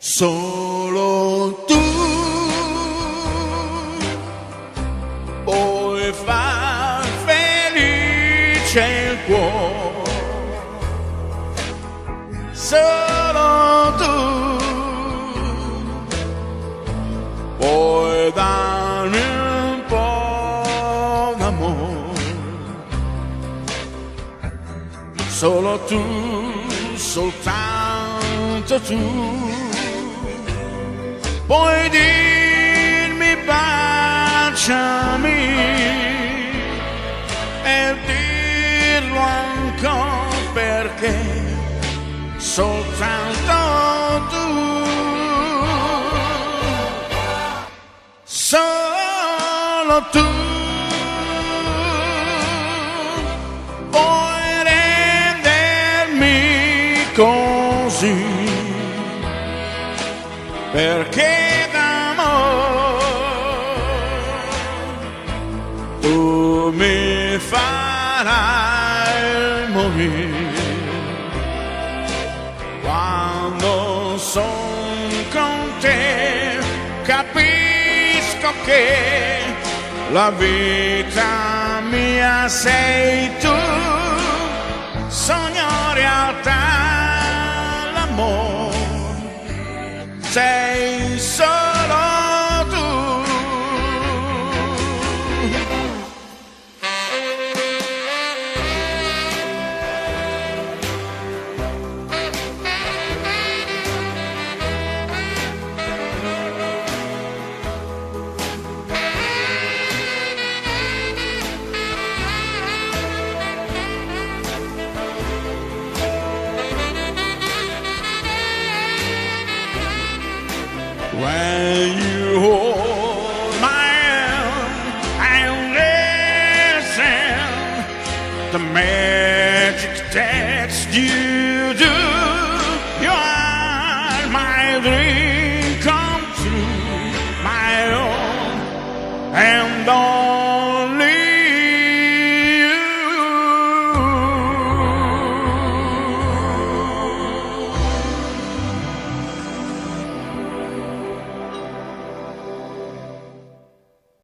Solo tu puoi far felice il cuore, solo tu puoi darmi un po' d'amore, solo tu, soltanto tu puoi dirmi baciami e dirlo ancora, perché soltanto tu, solo tu puoi rendermi così, perché d'amore tu mi farai morire. Quando son con te capisco che la vita mia sei tu, sogno realtà l'amore sei solo tu. When you hold my hand and listen, the magic that you do, you are my dream come true, my own and all.